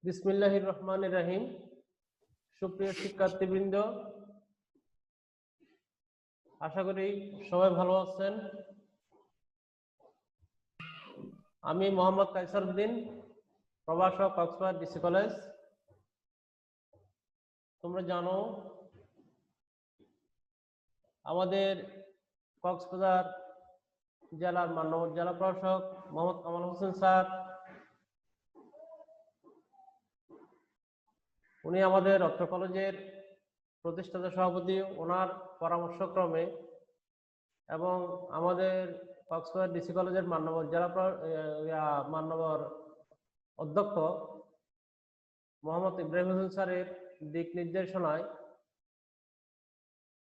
বিসমিল্লাহির রহমানির রহিম। সুপ্রিয় শিক্ষার্থীবৃন্দ, আশা করি সবাই ভালো আছেন। আমি মোহাম্মদ কায়সার উদ্দিন, প্রভাষক, কক্সবাজার ডিসি কলেজ। তোমরা জানো আমাদের কক্সবাজার জেলার মাননীয় জেলা প্রশাসক মোহাম্মদ কামাল হোসেন স্যার, উনি আমাদের অত্র কলেজের প্রতিষ্ঠাতা সভাপতি। ওনার পরামর্শক্রমে এবং আমাদের কক্সবাজার ডিসি কলেজের মাননীয় জেলা মাননীয় অধ্যক্ষ মোহাম্মদ ইব্রাহিম হোসেন স্যারের দিক নির্দেশনায়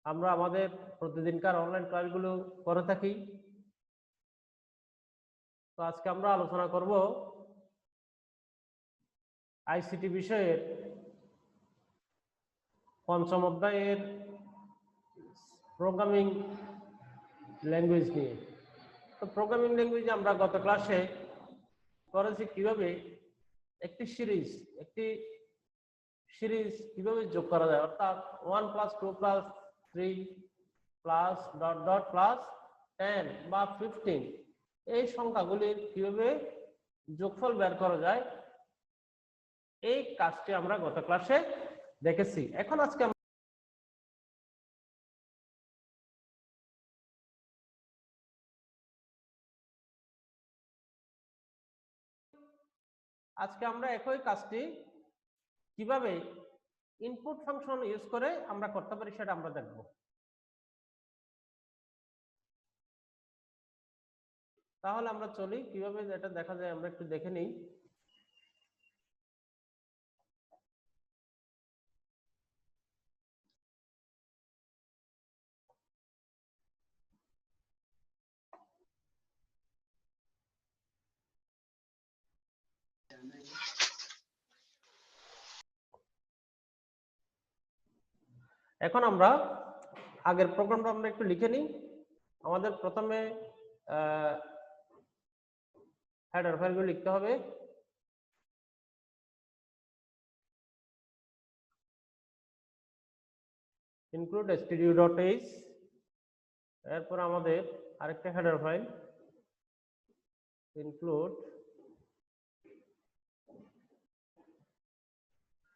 আমরা আমাদের প্রতিদিনকার অনলাইন ক্লাসগুলো করে থাকি। তো আজকে আমরা আলোচনা করব আইসিটি বিষয়ের পঞ্চম অধ্যায়ের প্রোগ্রামিং ল্যাঙ্গুয়েজ নিয়ে। তো প্রোগ্রামিং ল্যাঙ্গুয়েজ আমরা গত ক্লাসে করেছি কিভাবে একটি সিরিজ কিভাবে যোগ করা যায়, অর্থাৎ 1 + 2 + 3 + ... +10 বা 15 এই সংখ্যাগুলির কিভাবে যোগফল বের করা যায়, এই কাজটি আমরা গত ক্লাসে দেখেছি। এখন আজকে আমরা একই কাজটি কিভাবে ইনপুট ফাংশন ইউজ করে আমরা করতে পারি সেটা আমরা দেখব। তাহলে আমরা চলি, কিভাবে এটা দেখা যায় আমরা একটু দেখে নিই। এখন আমরা আগের প্রোগ্রামটা আমরা একটু লিখে নিই। আমাদের প্রথমে হেডার ফাইলগুলো লিখতে হবে। include stdio.h, এরপর আমাদের আরেকটা হেডার ফাইল include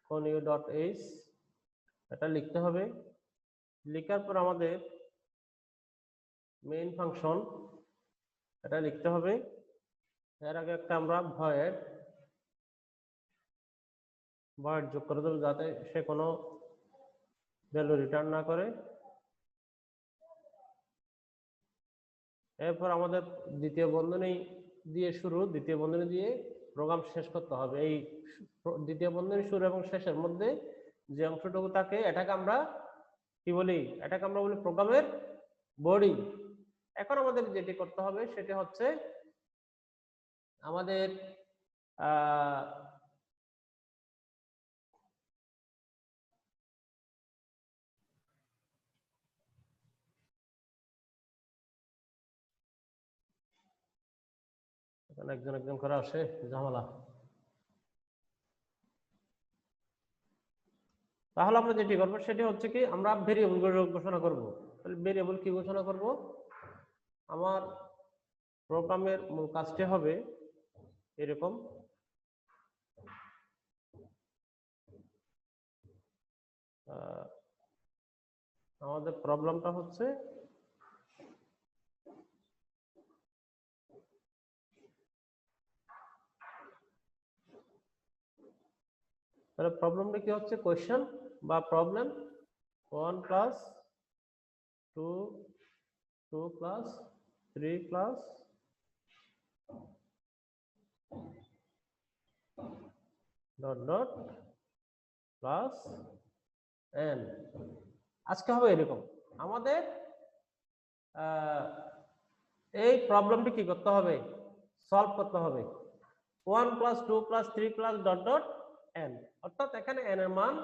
conio.h, এটা লিখতে হবে। লেখার পর আমাদের মেইন ফাংশন এটা লিখতে হবে। এর আগে একটা আমরা ভয়েড যোগ করে দেবো যাতে সে কোনো ভ্যালু রিটার্ন না করে। এরপর আমাদের দ্বিতীয় বন্ধনী দিয়ে প্রোগ্রাম শেষ করতে হবে। এই দ্বিতীয় বন্ধনী শুরু এবং শেষের মধ্যে যে অংশটুকু থাকে এটাকে আমরা কি বলি? এটাকে আমরা বলি প্রোগ্রামের বডি। এখন আমাদের যেটি করতে হবে সেটি হচ্ছে আমাদের একজন একজন করে আসে, ঝামেলা। তাহলে আমরা যেটি করবো সেটি হচ্ছে কি, আমরা ভেরিয়েবল ঘোষণা করব। তাহলে ভেরিয়েবল কি ঘোষণা করব? আমার প্রোগ্রামের মূল কাজটি হবে এরকম। আমাদের প্রবলেমটা হচ্ছে তাহলে প্রবলেমটা কি হচ্ছে? কোয়েশ্চেন বা প্রবলেম 1 + 2 + 3 + n। আজকে হবে এরকম। আমাদের এই প্রবলেমটি কি করতে হবে? সলভ করতে হবে। 1 + 2 + 3 + n, অর্থাৎ এখানে n এর মান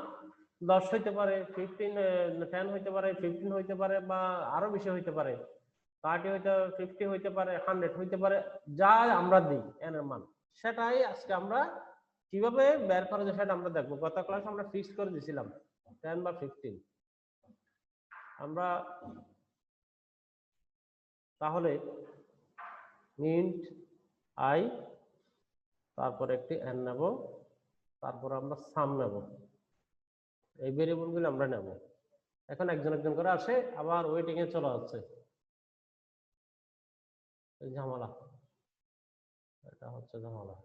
10 হইতে পারে, 10 হইতে পারে, 15 হইতে পারে, বা আরো বেশি হইতে পারে, 30 হইতে পারে, 50 হইতে পারে, 100 হইতে পারে। যা আমরা দিই n এর মান, সেটাই আজকে আমরা কিভাবে বের করা যায় সেটা আমরা দেখবো। গত ক্লাসে আমরা ফিক্স করে দিয়েছিলাম 10 বা 15। আমরা তাহলে ইন্ট i, তারপর একটি n নেব, তারপর আমরা সাম নেব, এই ভেরিয়েবলগুলো আমরা নেব। এখন একজন একজন করে আসে, আবার ওয়েটিং এ চলে যাচ্ছে, ঝামেলা, এটা হচ্ছে ঝামেলা।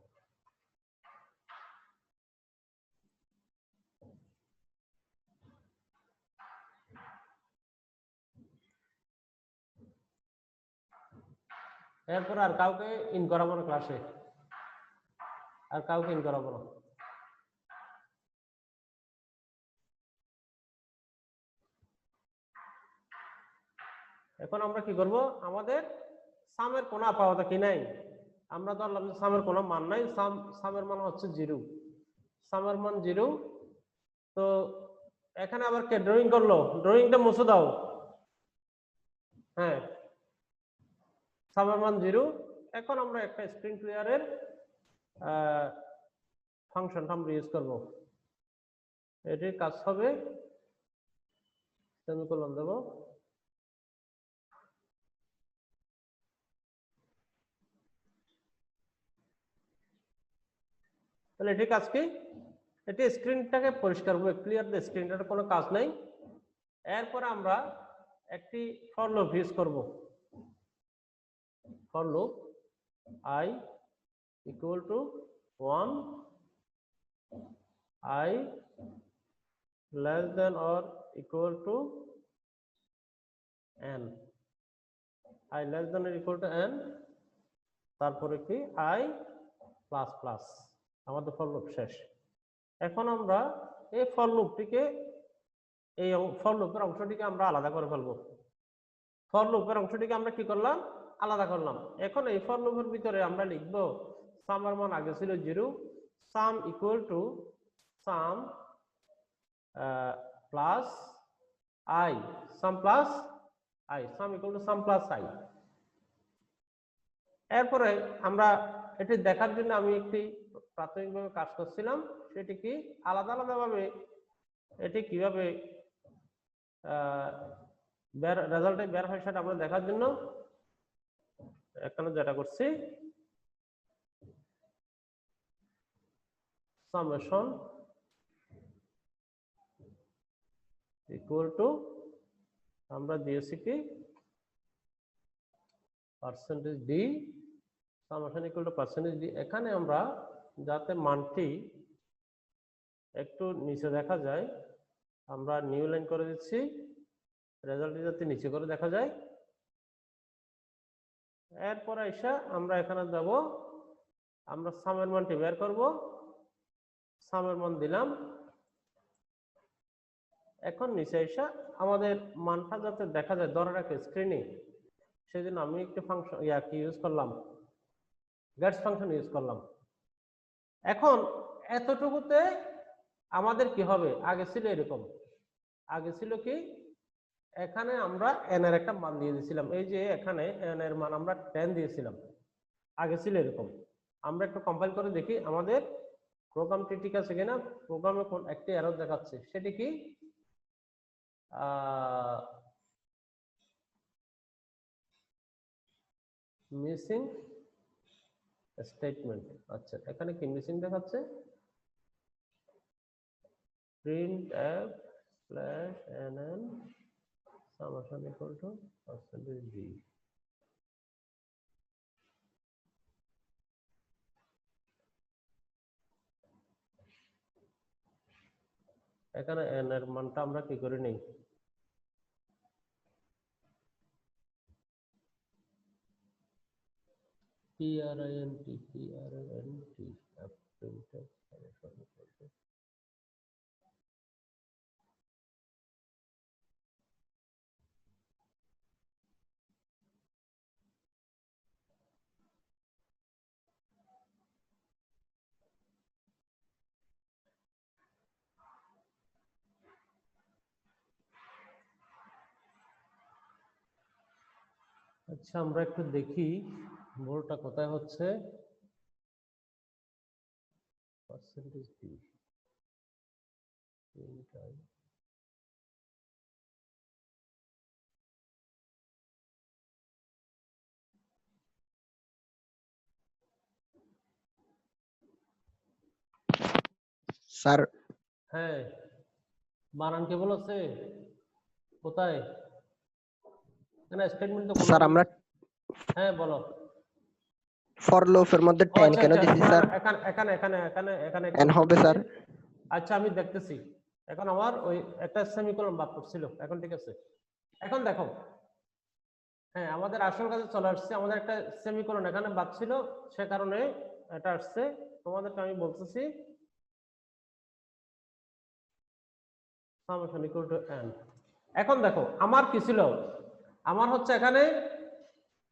এরপর আর কাউকে ইন করাবো না ক্লাসে, আর কাউকে ইন করাবো না। এখন আমরা কি করব, আমাদের সামের কোনো আপাতত কি নাই, আমরা ধরলাম যে সামের কোনো মান নাই, সামের মান হচ্ছে 0, সামের মান 0। তো এখানে আবার কে ড্রয়িং করলো, ড্রয়িংটা মুছে দাও। হ্যাঁ, সামের মান 0। এখন আমরা একটা স্ক্রিন ক্লিয়ারের ফাংশনটা আমরা ইউজ করব। এটির কাজ হবে সেমিকোলন দেব, তাহলে এটির কাজ কি, এটি স্ক্রিনটাকে পরিষ্কার করবে, ক্লিয়ার দ্য স্ক্রিনটার কোনো কাজ নাই। এরপর আমরা একটি ফর লুপ ইউজ করব। For loop i equal to 1, i less than or equal to n, i less than or equal to n, তারপরে কি i প্লাস প্লাস, আমাদের ফর লুপ শেষ। এখন আমরা এই ফর লুপটিকে, এই ফর লুপের অংশটিকে আমরা আলাদা করে ফেলবো। ফর লুপের অংশটিকে আমরা কি করলাম, আলাদা করলাম। এখন এই ফর লুপের ভিতরে আমরা লিখব সামের মান আগে ছিল 0, সাম equal to some plus i, some plus i, some equal to some plus i। এরপরে আমরা এটি দেখার জন্য আমি একটি প্রাথমিকভাবে কাজ করছিলাম, সেটি কি আলাদা আলাদাভাবে এটি কিভাবে রেজাল্টে বের হয় সেটা আমরা দেখার জন্য এখানে যেটা করছি, সামেশন ইকুয়াল টু, আমরা দিয়েছি কি percentage D, summation equal to percentage D. এখানে আমরা যাতে মানটি একটু নিচে দেখা যায়, আমরা নিউ লাইন করে দিচ্ছি, রেজাল্টটি যাতে নিচে করে দেখা যায়। এরপর এসে আমরা এখানে যাব, আমরা সামের মানটি বের করব, সামের মান দিলাম। এখন নিচে এসে আমাদের মানটা যাতে দেখা যায় ধরে রাখে স্ক্রিনে, সেজন্য আমি একটি ফাংশন কি ইউজ করলাম, গেটস ফাংশন ইউজ করলাম। এখন এতটুকুতে আমাদের কি হবে, আগে ছিল এরকম, আগে ছিল কি এখানে আমরা n এর একটা মান দিয়ে দিয়েছিলাম, এই যে এখানে n এর মান আমরা 10 দিয়েছিলাম, আগে ছিল এরকম। আমরা একটু কম্পাইল করে দেখি আমাদের প্রোগ্রামটি ঠিক আছে কিনা। প্রোগ্রামে কোন একটি এরর দেখাচ্ছে, সেটি কি মিসিং স্টেটমেন্ট। আচ্ছা, এখানে কি মিসিং দেখাচ্ছে, printf /nn summation equal to percentage d। এখানে n এর মানটা আমরা কি করে নেই, print আচ্ছা, আমরা একটু দেখি ভুলটা কোথায় হচ্ছে। পার্সেন্টেজ ডি স্যার হ্যাঁ বানান কে বলেছে কোথায় না স্টেটমেন্ট তো স্যার আমরা হ্যাঁ বলো ফর লুপের মধ্যে 10 কেন দিছি স্যার এখানে এখানে এখানে এখানে এখানে n হবে স্যার আচ্ছা আমি দেখতেছি এখন আমার ওই একটা সেমিকোলন বাদ করছিল এখন ঠিক আছে এখন দেখো হ্যাঁ আমাদের আসল কাজে চলে আসছে আমাদের একটা সেমিকোলন এখানে বাদ ছিল সে কারণে এটা আসছে তোমাদেরকে আমি বলতেছি summation equal to n এখন দেখো আমার কি ছিল আমার হচ্ছে এখানে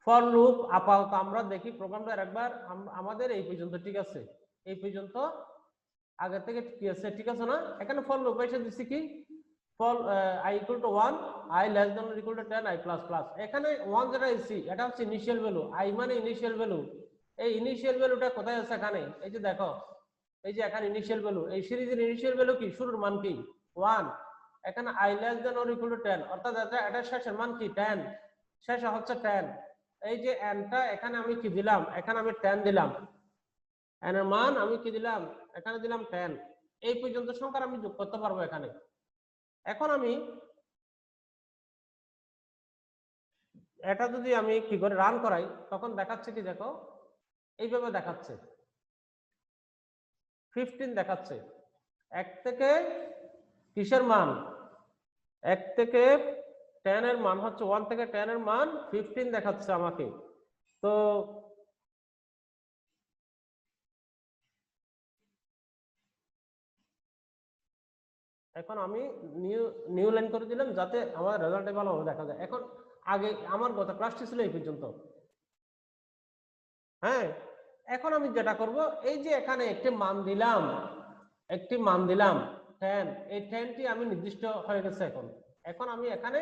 ফর লুপ আপাতত আমরা দেখি প্রোগ্রামটা একবার আমাদের এই পর্যন্ত ঠিক আছে এই পর্যন্ত আগে থেকে কি আছে ঠিক আছে না এখানে ফর লুপ এসে দিছি কি for i equal to 1 i less than or equal to 10 i plus plus এখানে 1 যেটা এসি এটা হচ্ছে ইনিশিয়াল ভ্যালু i মানে ইনিশিয়াল ভ্যালু এই ইনিশিয়াল ভ্যালুটা কোথায় আছে এখানে এই যে দেখো এই যে এখানে ইনিশিয়াল ভ্যালু এই সিরিজের ইনিশিয়াল ভ্যালু কি শুরুর মান কি 1 এখানে i less than or equal to 10 অর্থাৎ এটা শেষের মান কি 10 শেষে হচ্ছে 10 এই যে n টা এখানে আমি কি দিলাম এখানে আমি 10 দিলাম n এর মান আমি কি দিলাম এখানে দিলাম 10 এই পর্যন্ত সংখ্যা আমি যোগ করতে পারবো এখানে এখন আমি এটা যদি আমি কি করে রান করাই তখন দেখাচ্ছে কি দেখো এইভাবে দেখাচ্ছে 15 দেখাচ্ছে 1 থেকে কিসের মান 1 থেকে 10 এর মান হচ্ছে 1 থেকে 10 এর মান 15 দেখাচ্ছে আমাকে তো এখন আমি নিউ লাইন করে দিলাম যাতে আমার রেজাল্টে ভালোভাবে দেখা যায় এখন আগে আমার গত ক্লাসটি ছিল এই পর্যন্ত হ্যাঁ এখন আমি যেটা করব এই যে এখানে একটি মান দিলাম 10 এই 10 টি আমি নির্দিষ্ট হয়ে গেছে এখন আমি এখানে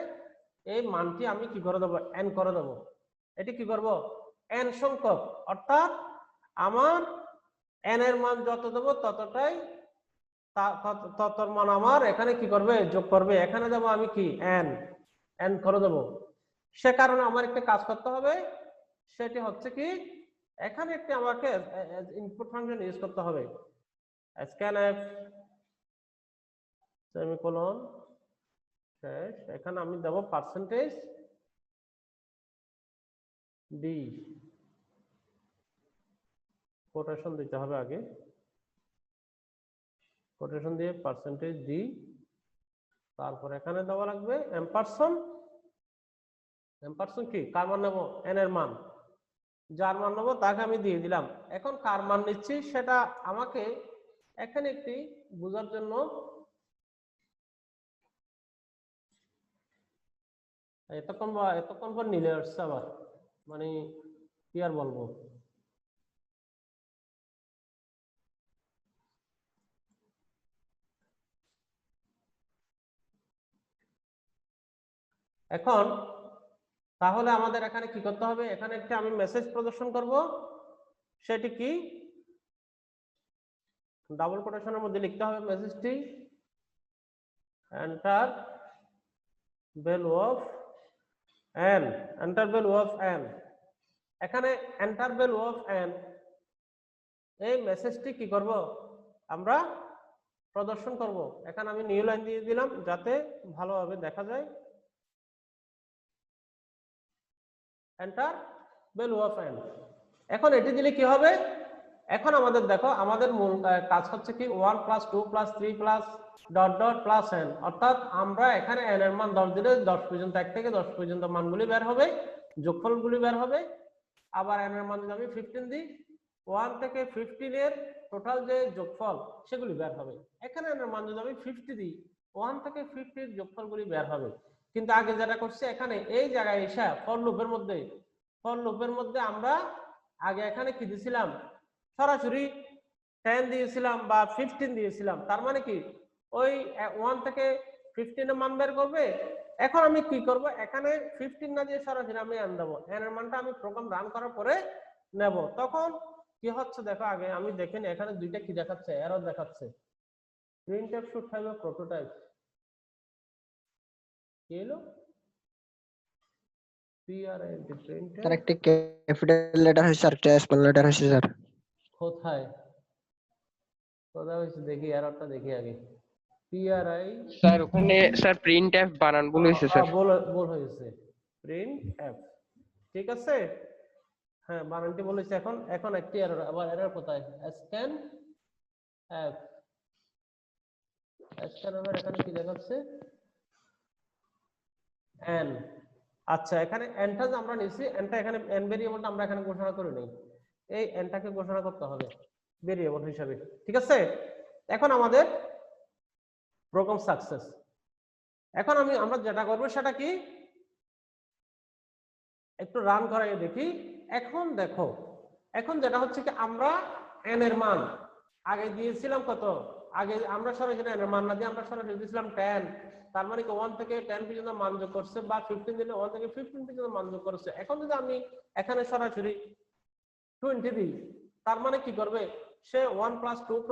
এই মানটি আমি কি করে দেব n করে দেব এটি কি করব n সংখ্যক অর্থাৎ আমার n এর মান যত দেব ততটাই ততর মান আমার এখানে কি করবে যোগ করবে এখানে দেব আমি কি n করে দেব সে কারণে আমার একটা কাজ করতে হবে সেটি হচ্ছে কি এখানে একটি আমাকে ইনপুট ফাংশন ইউজ করতে হবে scanf সেমিকোলন শেষ এখানে আমি দেব পার্সেন্টেজ ডি কোটেশন দিতে হবে আগে কোটেশন দিয়ে পার্সেন্টেজ ডি তারপর এখানে দেওয়া লাগবে এম্পারসন কি কার মান নেব n এর মান যার মান নেব তাকে আমি দিয়ে দিলাম এখন কার মান নিচ্ছি সেটা আমাকে এখানে একটি বোঝার জন্য এতক্ষণ পর নিলে আসছে আবার মানে কি আর বলবো এখন তাহলে আমাদের এখানে কি করতে হবে এখানে একটা আমি মেসেজ প্রদর্শন করব সেটি কি ডাবল কোটেশনের মধ্যে লিখতে হবে মেসেজটি enter value of n enter value of n এখানে এন্টার ভ্যালু অফ n এই মেসেজটি কি করব আমরা প্রদর্শন করব এখানে আমি নিউ লাইন দিয়ে দিলাম যাতে ভালোভাবে দেখা যায় এন্টার ভ্যালু অফ n এখন এটি দিলে কি হবে এখন আমাদের দেখো আমাদের মূল কাজ হচ্ছে কি 1 + 2 + 3 + ... n অর্থাৎ আমরা এখানে n এর মান 10 দিলে 10 পর্যন্ত 1 থেকে 10 পর্যন্ত মানগুলি বের হবে যোগফলগুলি বের হবে আবার n এর মান যদি আমি 15 দিই 1 থেকে 15 এর টোটাল যে যোগফল সেগুলি বের হবে এখানে n এর মান যদি আমি 50 দিই 1 থেকে 50 এর যোগফলগুলি বের হবে কিন্তু আগে যেটা করছে এখানে এই জায়গায় এসে ফর লুপের মধ্যে আমরা আগে এখানে কি দিয়েছিলাম সরাসরি 10 দিয়েছিলাম বা 15 দিয়েছিলাম তার মানে কি ওই 1 থেকে 15 এর মান বের করবে এখন আমি কি করব এখানে 15 না দিয়ে সরাসরি আমি n দেব n এর মানটা আমি প্রোগ্রাম রান করার পরে নেব তখন কি কি হচ্ছে দেখো, আগে আমি দেখিনি, এখানে দুইটা কি দেখাচ্ছে, এরর দেখাচ্ছে। printf should have a prototype, কি হলো print স্যার একটা ক্যাপিটাল লেটার হয়েছে আর একটা স্মল লেটার হয়েছে স্যার। কোথায় কোথায় হয়েছে দেখি, এররটা দেখি আগে। pri স্যার ওখানে স্যার প্রিন্ট এফ বানান ভুল হয়েছে স্যার। ভুল হয়েছে, printf, ঠিক আছে, হ্যাঁ বানানটি বলেছে। এখন এখন একটি এরর, আবার এরর কোথায়, scan f, scan f এর এখানে কি দেখাচ্ছে n। আচ্ছা, এখানে nটা যে আমরা নিছি, nটা এখানে n ভেরিয়েবলটা আমরা এখানে ঘোষণা করে নেই, এই nটাকে ঘোষণা করতে হবে ভেরিয়েবল হিসাবে, ঠিক আছে। এখন আমাদের প্রোগ্রাম সাকসেস। এখন আমরা যেটা করব সেটা কি, একটু রান করাই দেখি। এখন দেখো, এখন যেটা হচ্ছে কি, আমরা n এর মান আগে দিয়েছিলাম কত, আগে আমরা সরাসরি n এর মান না দিয়ে আমরা সরাসরি দিয়েছিলাম 10, তার মানে কি 1 থেকে 10 পর্যন্ত মান যোগ করছে, বা 15 দিলে 1 থেকে 15 পর্যন্ত মান যোগ করছে। এখন যদি আমি এখানে সরাসরি 20 দিই, তার মানে কি করবে, সে 1 + 2 +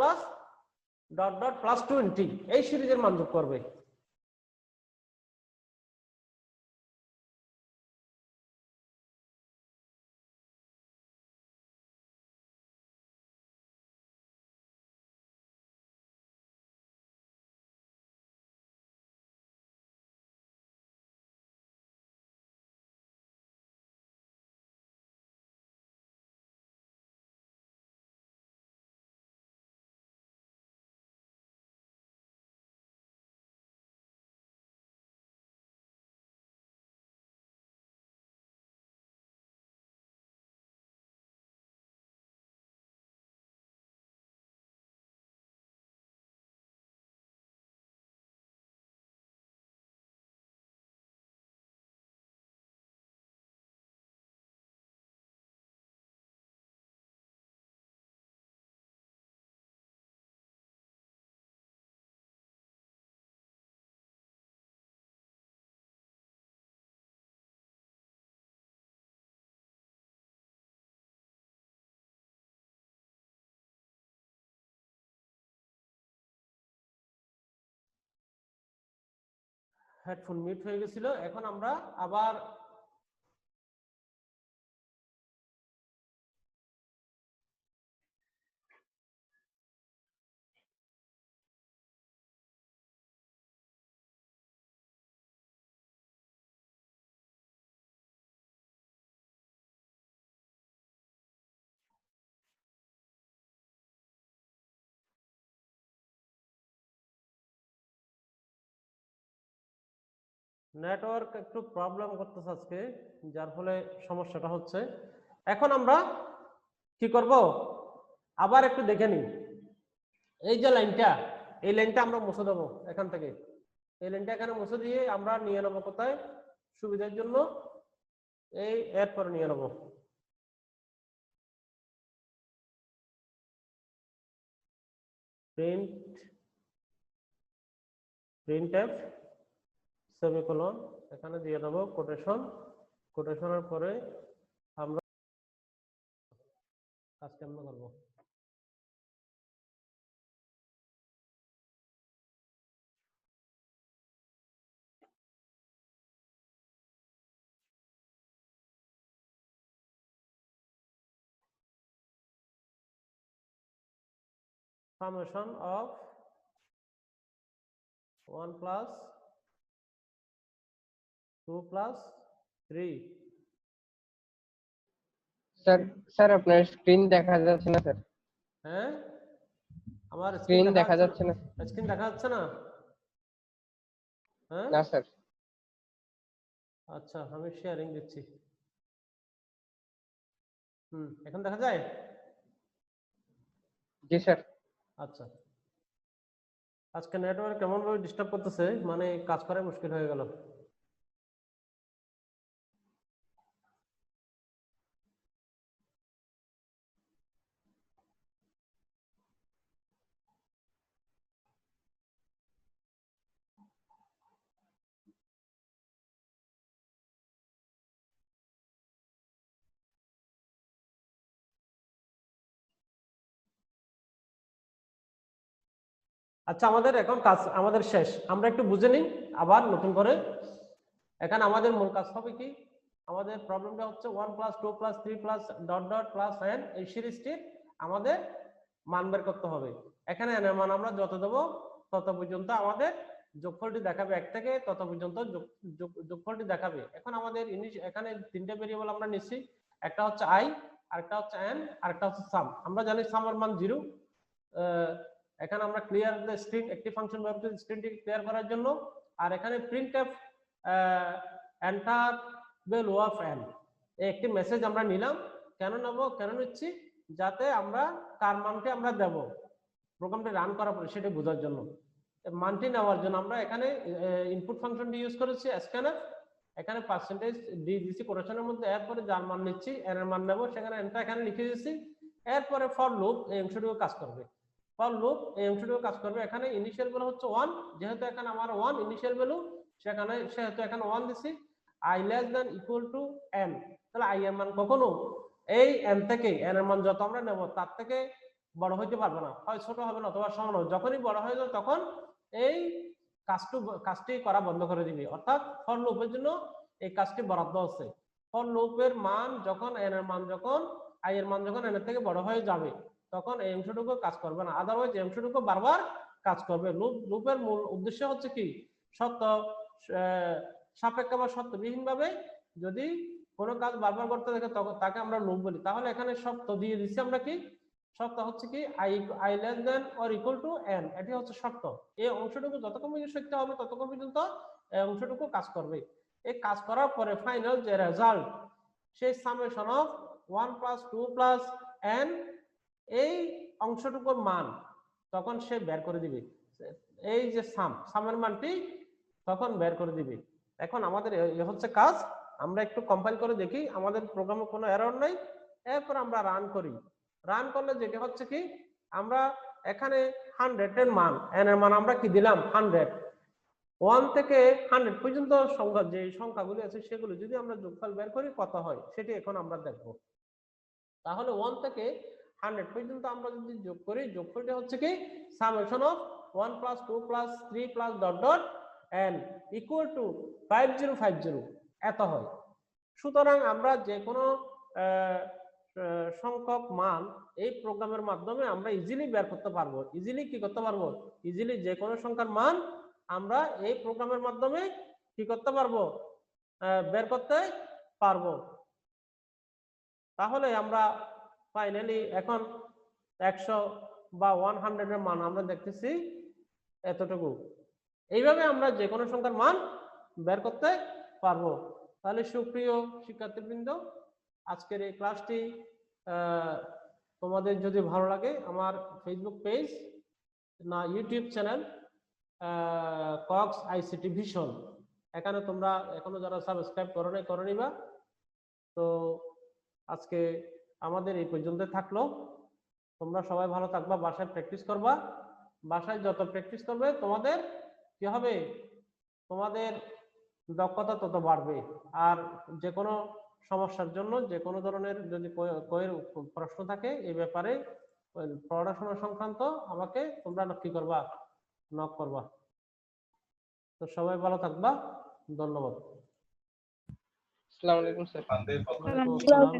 ডট ডট +20 এই সিরিজের মান যোগ করবে। হেডফোন মিউট হয়ে গেছিল, এখন আমরা আবার নেটওয়ার্ক একটু প্রবলেম করতেছে আজকে, যার ফলে সমস্যাটা হচ্ছে। এখন আমরা কি করব, আবার একটু দেখে নিই। এই যে লাইনটা, এই লাইনটা আমরা মুছে দেবো এখান থেকে, এই লাইনটা এখানে মুছে দিয়ে আমরা নিয়ে নেবো কোথায়, সুবিধার জন্য এই এরপরে নিয়ে নেবো printf সেমিকোলন, এখানে দিয়ে দেবো কোটেশন, কোটেশনের পরে আমরা কাজ কেমন করবো, summation of 1 + 2 + 3। স্যার স্যার আপনার স্ক্রিন দেখা যাচ্ছে না স্যার। হ্যাঁ, আমার স্ক্রিন দেখা যাচ্ছে না। স্ক্রিন দেখা যাচ্ছে না, হ্যাঁ না স্যার। আচ্ছা, আমি শেয়ারিং দিচ্ছি। এখন দেখা যায়। জি স্যার। আচ্ছা, আজকে নেটওয়ার্ক কেমন ভাবে ডিস্টার্ব করতেছে, মানে কাজ করা মুশকিল হয়ে গেল। আচ্ছা, আমাদের এখন কাজ আমাদের শেষ। আমরা একটু বুঝে নিই আবার নতুন করে। এখানে আমাদের মূল কাজ হবে কি, আমাদের প্রবলেমটা হচ্ছে 1 + 2 + 3 + ... n এই সিরিজটির আমাদের মান বের করতে হবে। এখানে n এর মান আমরা যত দেব তত পর্যন্ত আমাদের যোগফলটি দেখাবে, 1 থেকে তত পর্যন্ত যোগফলটি দেখাবে। এখন আমাদের এখানে তিনটা ভেরিয়েবল আমরা নিচ্ছি, একটা হচ্ছে i, আরেকটা হচ্ছে n, আরেকটা হচ্ছে সাম। আমরা জানি সামের মান 0। এখানে আমরা ক্লিয়ার দ্য স্ট্রিং একটি ফাংশন ব্যবহার করি স্ট্রিংটিকে ক্লিয়ার করার জন্য। আর এখানে printf enter value of n এই একটি মেসেজ আমরা নিলাম। কেন নিচ্ছি, যাতে আমরা কার মানটি আমরা দেব প্রোগ্রামটি রান করার পরে সেটা বোঝার জন্য। মানটি নেওয়ার জন্য আমরা এখানে ইনপুট ফাংশনটি ইউজ করেছি scanf। এখানে %d দিছি কোটেশনের মধ্যে, এরপরে যার মান নিচ্ছি n এর মান নেব, সেখানে nটা এখানে লিখে দিয়েছি। এরপরে ফর লুপ এই অংশটুকু কাজ করবে। ফর লুপ এই অংশটুকু কাজ করবে। এখানে ইনিশিয়াল ভ্যালু হচ্ছে 1, যেহেতু এখানে আমার 1 ইনিশিয়াল ভ্যালু, সেহেতু এখানে 1 দিছি। i > n, তাহলে i এর মান কখনো এই n থেকে n এর মান যত আমরা নেব তার থেকে বড় হইতে পারবে না, হয় ছোট হবে না অথবা সমান হবে। যখনই বড় হয়ে যাবে তখন এই কাজটি করা বন্ধ করে দিবে। অর্থাৎ ফর লুপের জন্য এই কাজটি বরাদ্দ আছে। ফর লুপের মান যখন n এর মান যখন i এর মান যখন n এর থেকে বড় হয়ে যাবে তখন এই অংশটুকু কাজ করবে না, আদারওয়াইজ এই অংশটুকু বারবার কাজ করবে। লুপের মূল উদ্দেশ্য হচ্ছে কি, সত্য সাপেক্ষ বা সত্যবিহীন ভাবে যদি কোনো কাজ বারবার করতে থাকে তখন তাকে আমরা লুপ বলি। তাহলে এখানে সত্য দিয়ে দিচ্ছি আমরা কি, সত্য হচ্ছে কি i <= n, এটি হচ্ছে সত্য। এই অংশটুকু যতক্ষণ পর্যন্ত সত্য হবে ততক্ষণ পর্যন্ত এই অংশটুকু কাজ করবে। এই কাজ করার পরে ফাইনাল যে রেজাল্ট, সেই সামেশন অফ 1 + 2 + n এই অংশটুকুর মান তখন সে বের করে দিবে। এই যে সামের মানটি তখন বের করে দিবে। এখন আমাদের হচ্ছে কাজ, আমরা একটু কম্পাইল করে দেখি আমাদের প্রোগ্রামে কোনো এরর নাই। এরপর আমরা রান করি। রান করলে যেটা হচ্ছে কি, আমরা এখানে 100 এর মান n এর মান আমরা কি দিলাম 100। 1 থেকে 100 পর্যন্ত সংখ্যা যে সংখ্যাগুলি আছে সেগুলো যদি আমরা যোগফল বের করি কত হয় সেটি এখন আমরা দেখব। তাহলে 1 থেকে 100 পর্যন্ত আমরা যদি যোগ করি, যোগফলটা হচ্ছে কি সামেশন অফ 1 + 2 + 3 + ... n = 5050 এত হয়। সুতরাং আমরা যে কোনো সংখ্যক মান এই প্রোগ্রামের মাধ্যমে আমরা ইজিলি বের করতে পারবো। ইজিলি যে কোনো সংখ্যার মান আমরা এই প্রোগ্রামের মাধ্যমে কি করতে পারবো, বের করতে পারবো। তাহলে আমরা ফাইনালি এখন 100 বা 100 এর মান আমরা দেখতেছি এতটুকু। এইভাবে আমরা যে কোনো সংখ্যার মান বের করতে পারবো। তাহলে সুপ্রিয় শিক্ষার্থীবৃন্দ, আজকের এই ক্লাসটি তোমাদের যদি ভালো লাগে আমার ফেসবুক পেজ না YouTube channel Cox ICT vision, এখানে তোমরা এখনো যারা সাবস্ক্রাইব করো নিবা। তো আজকে আমাদের এই পর্যন্ত থাকলো। তোমরা সবাই ভালো থাকবা, বাসায় প্র্যাকটিস করবা। বাসায় যত প্র্যাকটিস করবে তোমাদের কি হবে, তোমাদের দক্ষতা তত বাড়বে। আর যে কোনো সমস্যার জন্য যে কোনো ধরনের যদি প্রশ্ন থাকে এই ব্যাপারে পড়াশোনা সংক্রান্ত আমাকে তোমরা কি করবা, নক করবা। তো সবাই ভালো থাকবা, ধন্যবাদ। আসসালামু আলাইকুম স্যার। ওয়ালাইকুম আসসালাম।